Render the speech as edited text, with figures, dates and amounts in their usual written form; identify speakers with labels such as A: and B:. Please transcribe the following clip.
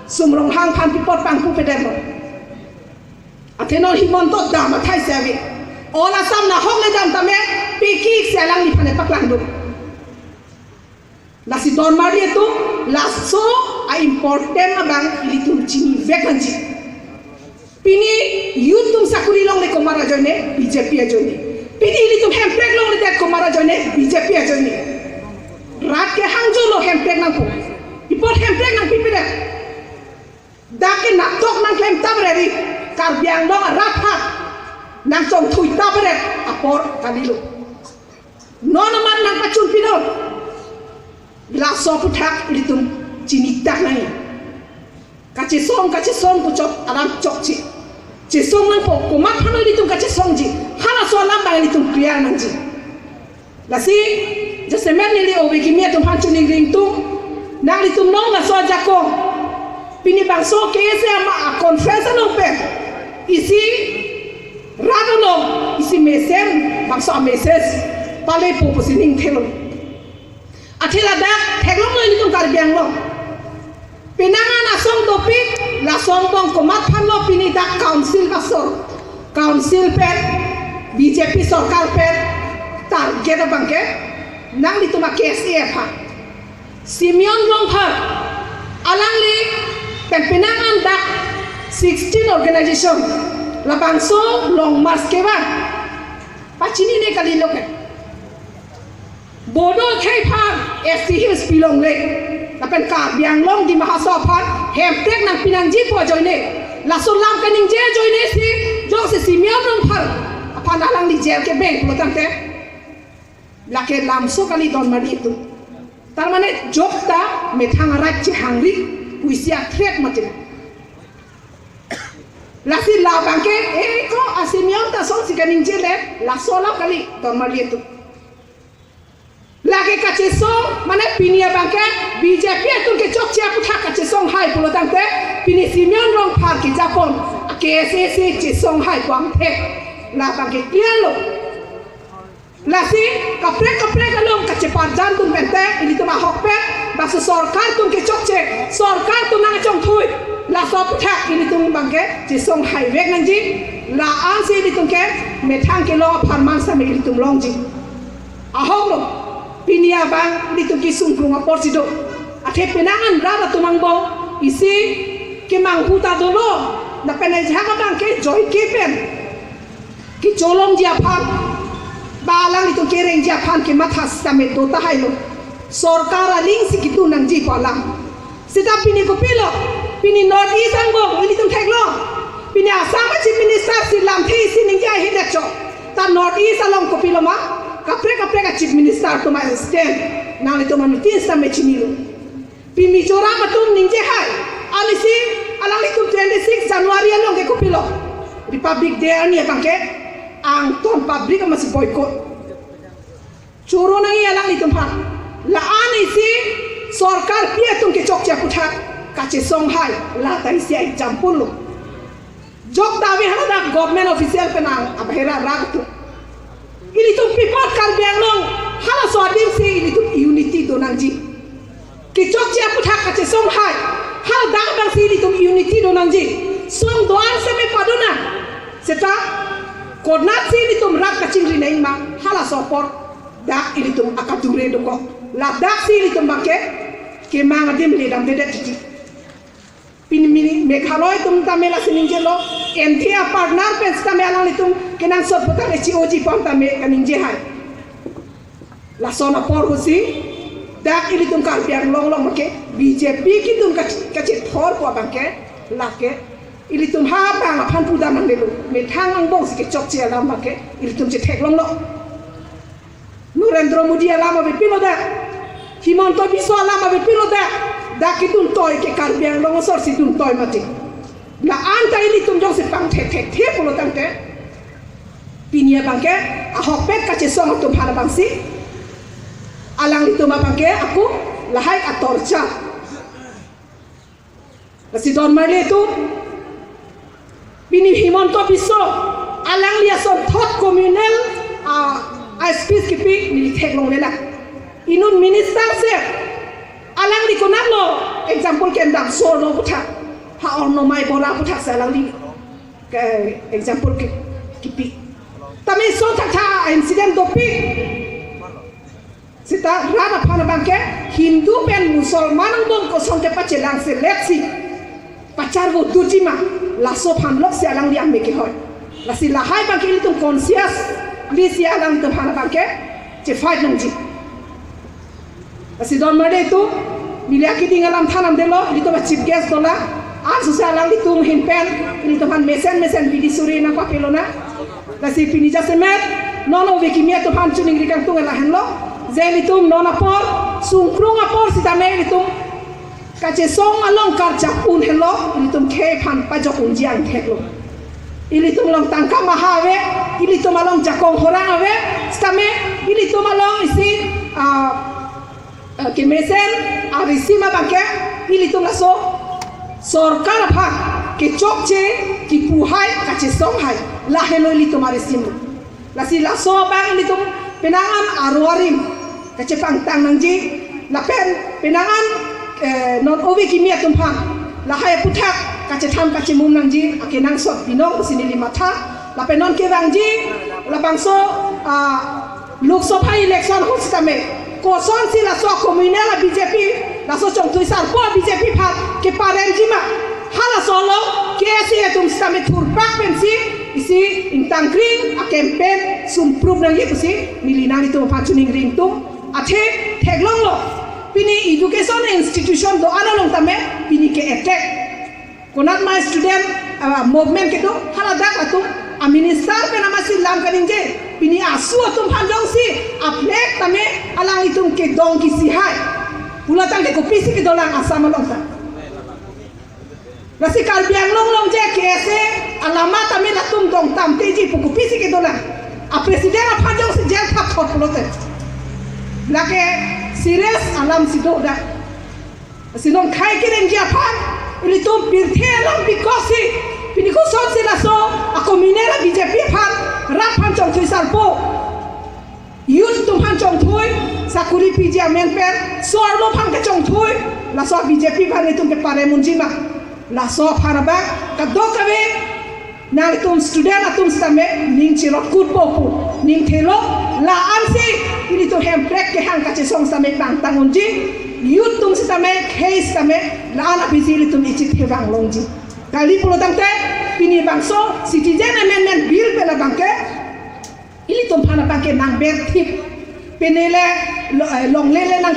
A: sumrong hang pan pipot pangku pedemo atheno himonto dam athai sevi ola samna hong le dam tame piki selang ni phane paklang du lasi don mari tu laso a important abang ilitum chini vekanji pini yutum sakuri long le komara jone BJP ajone pini ilitum hemprek long le tek komara jone BJP ajone rat ke hangjo lo hemprek nang ko ipot hemprek nang pipide dake nak tok nang klem tabreri kar biang dong rat ha nang chong thui tabret apor kalilu nono man nang pacun pino la so putak ilitum chini tak nang kace song pucok alam cok ci song nang po ko mat hano ilitum kace song ji hala so lam bang ilitum kriya nang ji lasi jasemen nili obe kimia tum hanchuning ring tu nang ilitum nong la so jako pini bang so kese ama conference no pe isi radolo isi mesem bang so meses pale po posining thelo athela da theglong lo ilitum kar biang lo pinangan asong topik la song bong komat phanlo pini da council basor council pet BJP sarkar pet target bangke nang lituma KSF ha Simeon long phar alangli pinangan da 16 organization la bangso long march ke ba pachini ne kali loke bodo khai phar ST Hills pilong le la pen ka biang long di mahasophat hemprek nang pinangji po joine la solam kaning je joine si jong se Simeon long phar aphan alang di jail ke bank lo tangte la ke lamso kali don mari itu tar mane jokta methang rat chi hangri puisia threat matin la si la banke ko Simeon ta song si kaning je le la sola kali don mari itu lagi kace song mana pinia bangke BJP tu ke chokcha putha kace song hai pulo tangte pini Simeon long phar ki japon KSC che song hai kwang the la bangke clear lo la si kapre kalong kace parjan tum bente ini tu ma hokpe bas sarkar tum ke chokche sarkar tu nang chong thui la so putha ini tu bangke che song hai vek nang ji la an se ini tu ke methang ke lo pharman sa me ini tu long ji ahong lo pinia bang ditu kisung krunga porsido athe penangan rada tumang bo isi ke mang puta dolo na pene jaga bang ke joy ke pen ki cholong dia phan balang ditu kereng dia phan ke mathas same dota hailo sarkar aling sikitu nang ji palang sita pini ko pilo pini north east angbo ini tum theklo pini asam chief minister silam thi sining ja hidak cho ta north east along ko pilo ma kapre ka chief minister to my stand now itu manutin sampai cinilu pi Mizoram atum ningje hai alisi alang itu 26 Januari along ke kupilo Republic Day ni bangke ang ton public masih boycott choro nangi alang itu pha la anisi sarkar pia tum ke chokcha putha kache song hai la tai sia jampul lo jok dawi hana government official penang abhera rag ini tu pipot kar biang long hala so adim se ini tu unity do nangji ki chokcha putha kache song hai hala dang bang se ini tu unity do nangji song doan se me paduna seta kodnat se ini tu rak kaching ri nei ma hala so por dak ini tu akadure do ko la dak se ini tu bangke ke mang adim le dam de titi pin mini Meghalaya tum tamela sininje lo NTA partner pes tamela litum kenang sot putar HOG pam tame kaninje hai la sona por husi dak ili tum kar biang long make BJP ki tum kache thor ko bangke lake ili tum ha bang phan puda nang lelu me thang ang bong sike chok che lam make ili tum che thek long lo Narendra Modi alama be pilo da Himanta Biswa alama be pilo da dakitun toy ke kar biang long sor situn toy mati la anta ini tum jong se pang the pulo tangte pinia bangke ahok pet kache song tum phana bangsi alang itu ma bangke aku lahai atorcha lasi don marle tu pini Himanta Biswa alang lia son thot communal a speech kipi ni thek long lela inun minister se alang di konam lo example ken dam so no puta ha on no mai bora puta salang di ke example ke kipi tami so tha incident dopi sita rana phana bangke Hindu pen Musalman bong ko song te pachelang se lepsi pacar wo dujima laso phan lok se alang di amme ke hoy lasi lahai bangke li tum conscious li si alang tum phana bangke je fight nang ji lasi don made tu bilia ki dingalam thanam delo li to chief guest dola an susa alang li tum hin pen li to phan mesen bidi suri na pa pelona lasi pini ja semet nono we ki mia to phan chuning ri kang tung la hen lo zeli tum nona por sungkrung apor sitame li tum kache song along kar japun hello ili tum khe phan pa jokun jiang theklo ili tum long tangka mahave ili tum along jakong horang ave stame ili tum along isi ke mesen arisima bangke ili tum laso sorkar pha ke chokche ki puhai kache song hai la hello ili tum arisim lasi laso bang ili tum penangan arwarim kache pangtang nangji lapen penangan non ovi kimia tumpang lahai putak kace tham kace mum nangji ake nang sot binong sini lima tha lape non ke rangji la bangso lok sabha election hostame ko son si la so communal la BJP la so chong tui sar po BJP phat ke parenji ma hala solo ke si tum stame thur pak pensi isi intang kring a campaign sum proof nang ye kusi milinani to phachuning ring tum athe theglong lo pini education institution do analong tame pini ke attack konat my student movement ke do hala dak atu a minister pe namasi lam kaninje pini asu atum phandong si aplek tame alang itum ke dong ki si hai pula tang ke kopi si ke dolang asam long ta nasi kal biang long je ke se alama tame latum dong tam teji pu kopi si ke dolang a president a phandong si jel thap thot pulote lake serius alam sido dah sinong khai kiren dia phan ili tum pirthe alam bikosi pini ko son sila so ako minera BJP phan rat phan chong thui salpo youth tum phan chong thui sakuri pija men pen sorlo phan ke chong thui la so BJP phan tum ke pare munjima la so phan ba ka do kabe nang tum student atum stame ning chirot kut popu ning thelo la ansi ini to hem plek ke hang kache song stame bang tangonji youth tum stame case stame la ana bizili tum ichi thewang longji kali pulo tangte pini bangso citizen amendment bill pela bangke ili tum phana bangke nang ber thip penele longlele nang